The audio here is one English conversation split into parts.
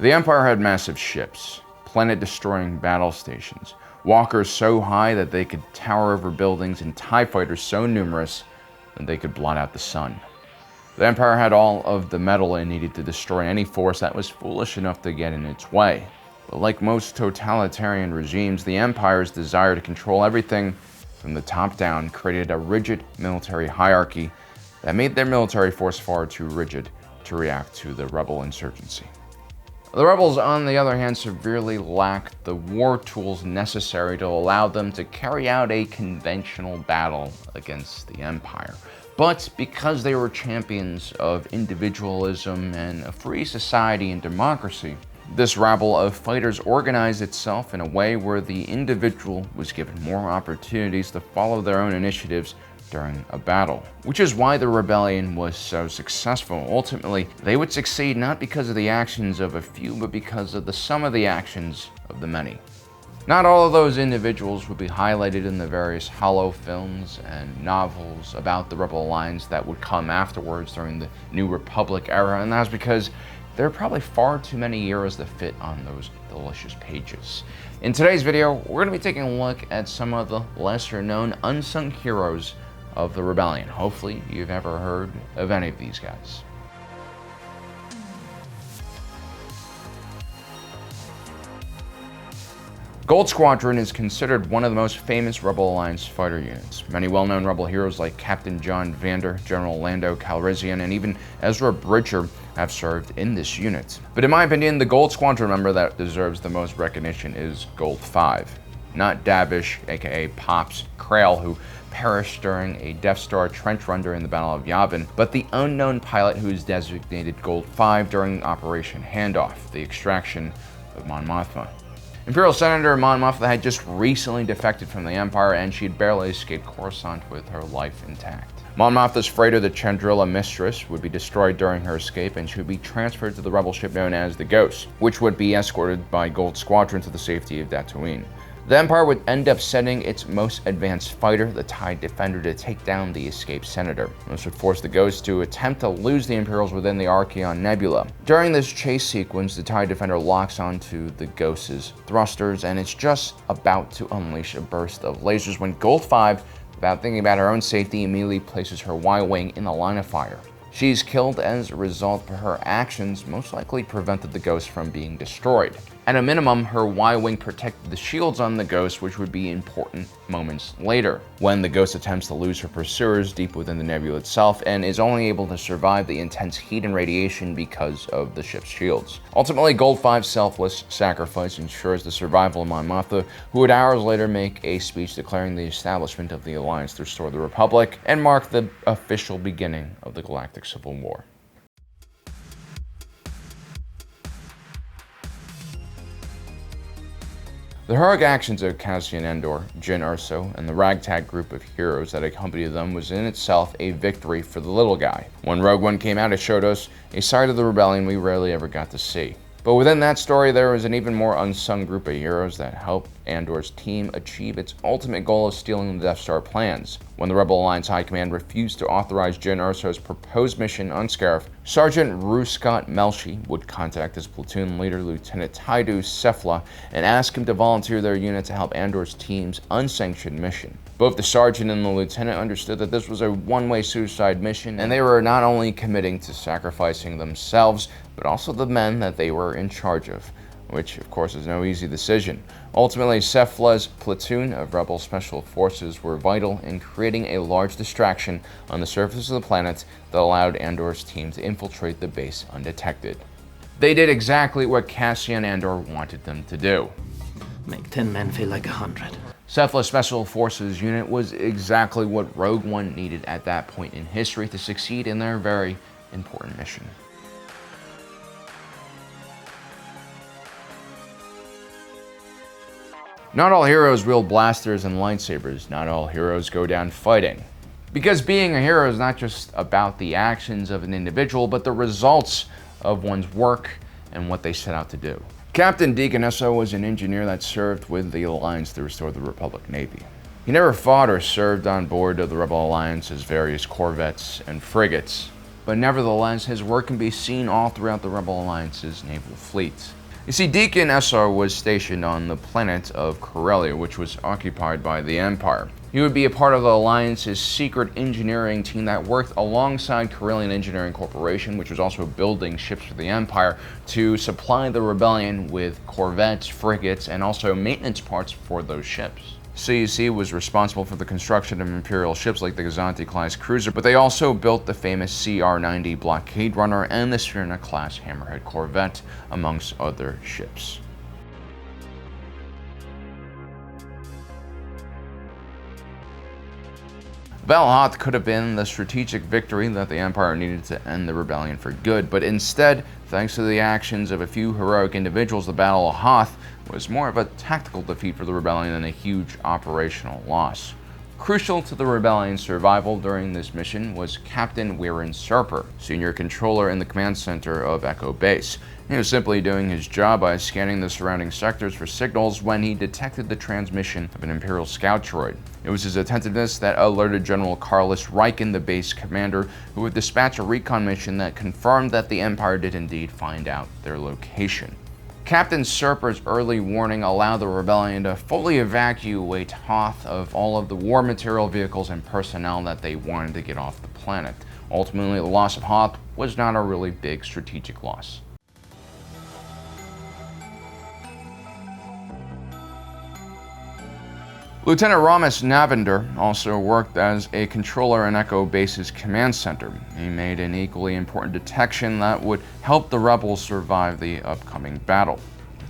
The Empire had massive ships, planet-destroying battle stations, walkers so high that they could tower over buildings, and TIE fighters so numerous that they could blot out the sun. The Empire had all of the metal it needed to destroy any force that was foolish enough to get in its way. But like most totalitarian regimes, the Empire's desire to control everything from the top down created a rigid military hierarchy that made their military force far too rigid to react to the rebel insurgency. The rebels, on the other hand, severely lacked the war tools necessary to allow them to carry out a conventional battle against the Empire. But because they were champions of individualism and a free society and democracy, this rabble of fighters organized itself in a way where the individual was given more opportunities to follow their own initiatives during a battle. Which is why the rebellion was so successful. Ultimately, they would succeed not because of the actions of a few, but because of the sum of the actions of the many. Not all of those individuals would be highlighted in the various Hollow films and novels about the Rebel Alliance that would come afterwards during the New Republic era, and that's because there are probably far too many eras to fit on those delicious pages. In today's video, we're going to be taking a look at some of the lesser known unsung heroes of the rebellion. Hopefully you've ever heard of any of these guys. Gold Squadron is considered one of the most famous Rebel Alliance fighter units. Many well-known Rebel heroes like Captain John Vander, General Lando Calrissian, and even Ezra Bridger have served in this unit. But in my opinion, the Gold Squadron member that deserves the most recognition is Gold 5. Not Davish, aka Pops Krail, who perished during a Death Star trench run during the Battle of Yavin, but the unknown pilot who is designated Gold 5 during Operation Handoff, the extraction of Mon Mothma. Imperial Senator Mon Mothma had just recently defected from the Empire, and she had barely escaped Coruscant with her life intact. Mon Mothma's freighter, the Chandrila Mistress, would be destroyed during her escape, and she would be transferred to the rebel ship known as the Ghost, which would be escorted by Gold Squadron to the safety of Tatooine. The Empire would end up sending its most advanced fighter, the TIE Defender, to take down the escaped Senator. This would force the Ghost to attempt to lose the Imperials within the Archeon Nebula. During this chase sequence, the TIE Defender locks onto the Ghost's thrusters, and it's just about to unleash a burst of lasers when Gold 5, without thinking about her own safety, immediately places her Y-Wing in the line of fire. She's killed as a result, but her actions most likely prevented the Ghost from being destroyed. At a minimum, her Y-Wing protected the shields on the Ghost, which would be important moments later, when the Ghost attempts to lose her pursuers deep within the nebula itself and is only able to survive the intense heat and radiation because of the ship's shields. Ultimately, Gold 5's selfless sacrifice ensures the survival of Mon Mothma, who would hours later make a speech declaring the establishment of the Alliance to restore the Republic and mark the official beginning of the Galactic Civil War. The heroic actions of Cassian Andor, Jyn Erso, and the ragtag group of heroes that accompanied them was in itself a victory for the little guy. When Rogue One came out, it showed us a side of the rebellion we rarely ever got to see. But within that story, there was an even more unsung group of heroes that helped Andor's team achieve its ultimate goal of stealing the Death Star plans. When the Rebel Alliance High Command refused to authorize Jyn Erso's proposed mission on Scarif, Sergeant Rue Scott Melshi would contact his platoon leader, Lieutenant Tydu Sefla, and ask him to volunteer their unit to help Andor's team's unsanctioned mission. Both the sergeant and the lieutenant understood that this was a one-way suicide mission, and they were not only committing to sacrificing themselves, but also the men that they were in charge of, which of course is no easy decision. Ultimately, Sefla's platoon of Rebel Special Forces were vital in creating a large distraction on the surface of the planet that allowed Andor's team to infiltrate the base undetected. They did exactly what Cassian Andor wanted them to do. Make 10 men feel like 100. Sefla's Special Forces unit was exactly what Rogue One needed at that point in history to succeed in their very important mission. Not all heroes wield blasters and lightsabers. Not all heroes go down fighting. Because being a hero is not just about the actions of an individual, but the results of one's work and what they set out to do. Captain Deacon Esso was an engineer that served with the Alliance to restore the Republic Navy. He never fought or served on board of the Rebel Alliance's various corvettes and frigates, but nevertheless, his work can be seen all throughout the Rebel Alliance's naval fleet. You see, Deacon SR was stationed on the planet of Corellia, which was occupied by the Empire. He would be a part of the Alliance's secret engineering team that worked alongside Corellian Engineering Corporation, which was also building ships for the Empire, to supply the rebellion with corvettes, frigates, and also maintenance parts for those ships. CEC was responsible for the construction of Imperial ships like the Gazanti-class cruiser, but they also built the famous CR-90 blockade runner and the Smyrna-class Hammerhead corvette, amongst other ships. Battle of Hoth could have been the strategic victory that the Empire needed to end the rebellion for good, but instead, thanks to the actions of a few heroic individuals, the Battle of Hoth was more of a tactical defeat for the rebellion than a huge operational loss. Crucial to the rebellion's survival during this mission was Captain Weirin Serper, senior controller in the command center of Echo Base. He was simply doing his job by scanning the surrounding sectors for signals when he detected the transmission of an Imperial scout droid. It was his attentiveness that alerted General Carlos Riken, the base commander, who would dispatch a recon mission that confirmed that the Empire did indeed find out their location. Captain Serper's early warning allowed the rebellion to fully evacuate Hoth of all of the war material, vehicles, and personnel that they wanted to get off the planet. Ultimately, the loss of Hoth was not a really big strategic loss. Lieutenant Ramus Navander also worked as a controller in Echo Base's command center. He made an equally important detection that would help the rebels survive the upcoming battle.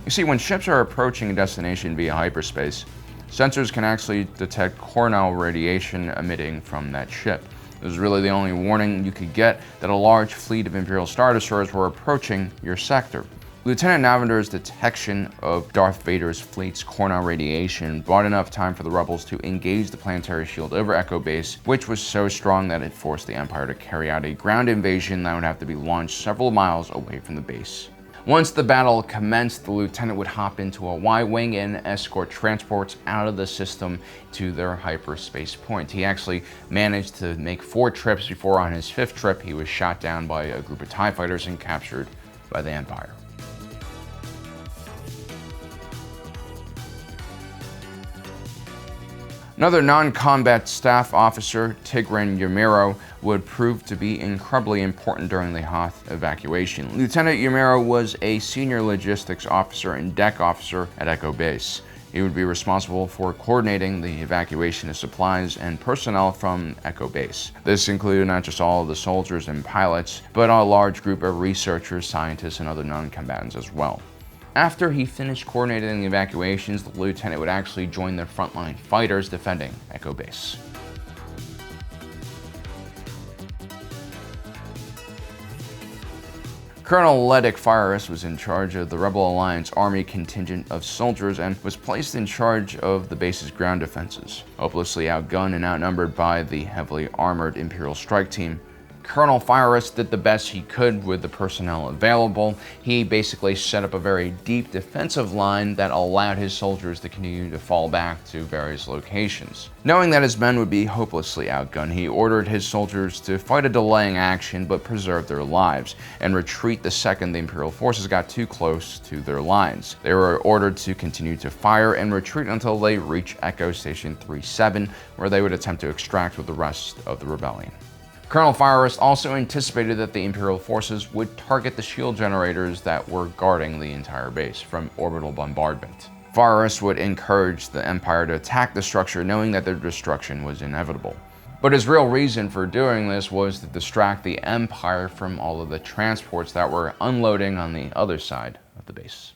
You see, when ships are approaching a destination via hyperspace, sensors can actually detect Cornell radiation emitting from that ship. It was really the only warning you could get that a large fleet of Imperial Star Destroyers were approaching your sector. Lieutenant Navander's detection of Darth Vader's fleet's Cornell radiation bought enough time for the rebels to engage the planetary shield over Echo Base, which was so strong that it forced the Empire to carry out a ground invasion that would have to be launched several miles away from the base. Once the battle commenced, the lieutenant would hop into a Y-wing and escort transports out of the system to their hyperspace point. He actually managed to make 4 trips before, on his 5th trip, he was shot down by a group of TIE fighters and captured by the Empire. Another non-combat staff officer, Tigran Yamiro, would prove to be incredibly important during the Hoth evacuation. Lieutenant Yamiro was a senior logistics officer and deck officer at Echo Base. He would be responsible for coordinating the evacuation of supplies and personnel from Echo Base. This included not just all of the soldiers and pilots, but a large group of researchers, scientists, and other non-combatants as well. After he finished coordinating the evacuations, the lieutenant would actually join the frontline fighters defending Echo Base. Colonel Leddick Fyrus was in charge of the Rebel Alliance Army contingent of soldiers and was placed in charge of the base's ground defenses. Hopelessly outgunned and outnumbered by the heavily armored Imperial Strike Team, Colonel Fyrus did the best he could with the personnel available. He basically set up a very deep defensive line that allowed his soldiers to continue to fall back to various locations. Knowing that his men would be hopelessly outgunned, he ordered his soldiers to fight a delaying action but preserve their lives, and retreat the second the Imperial forces got too close to their lines. They were ordered to continue to fire and retreat until they reached Echo Station 37, where they would attempt to extract with the rest of the rebellion. Colonel Fyrus also anticipated that the Imperial forces would target the shield generators that were guarding the entire base from orbital bombardment. Fyrus would encourage the Empire to attack the structure, knowing that their destruction was inevitable. But his real reason for doing this was to distract the Empire from all of the transports that were unloading on the other side of the base.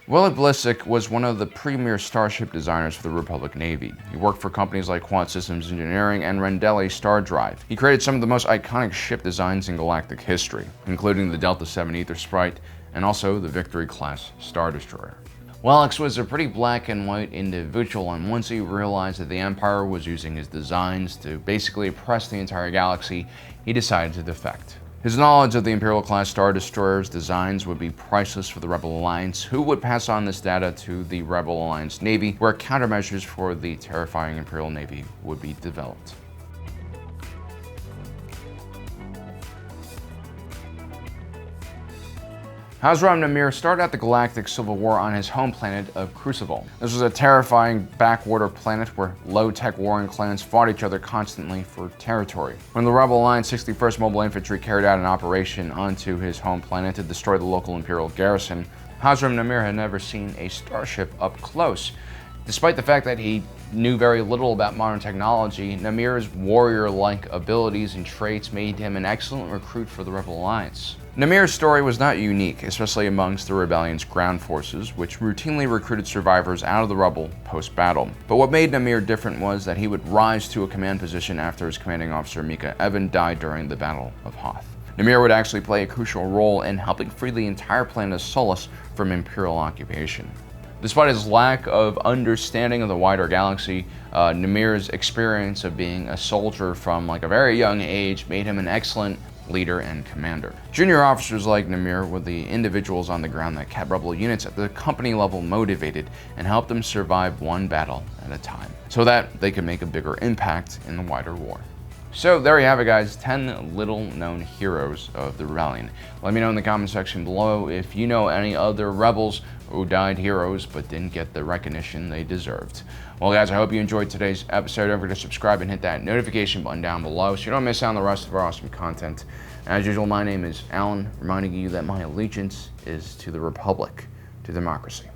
Willard Blissick was one of the premier starship designers for the Republic Navy. He worked for companies like Quad Systems Engineering and Rendelli Star Drive. He created some of the most iconic ship designs in galactic history, including the Delta VII Aether Sprite and also the Victory-class Star Destroyer. Wellix was a pretty black and white individual, and once he realized that the Empire was using his designs to basically oppress the entire galaxy, he decided to defect. His knowledge of the Imperial-class Star Destroyer's designs would be priceless for the Rebel Alliance, who would pass on this data to the Rebel Alliance Navy, where countermeasures for the terrifying Imperial Navy would be developed. Hazram Namir started out the galactic civil war on his home planet of Crucible. This was a terrifying backwater planet where low-tech warring clans fought each other constantly for territory. When the Rebel Alliance 61st Mobile Infantry carried out an operation onto his home planet to destroy the local Imperial garrison, Hazram Namir had never seen a starship up close. Despite the fact that he knew very little about modern technology, Namir's warrior-like abilities and traits made him an excellent recruit for the Rebel Alliance. Namir's story was not unique, especially amongst the rebellion's ground forces, which routinely recruited survivors out of the rubble post-battle. But what made Namir different was that he would rise to a command position after his commanding officer Mika Evan died during the Battle of Hoth. Namir would actually play a crucial role in helping free the entire planet of Solus from Imperial occupation. Despite his lack of understanding of the wider galaxy, Namir's experience of being a soldier from a very young age made him an excellent leader and commander. Junior officers like Namir were the individuals on the ground that kept rebel units at the company level motivated and helped them survive one battle at a time, so that they could make a bigger impact in the wider war. So there you have it, guys, 10 little known heroes of the rebellion. Let me know in the comment section below if you know any other rebels who died heroes but didn't get the recognition they deserved. Well, guys, I hope you enjoyed today's episode. Don't forget to subscribe and hit that notification button down below so you don't miss out on the rest of our awesome content. As usual, my name is Alan, reminding you that my allegiance is to the Republic, to democracy.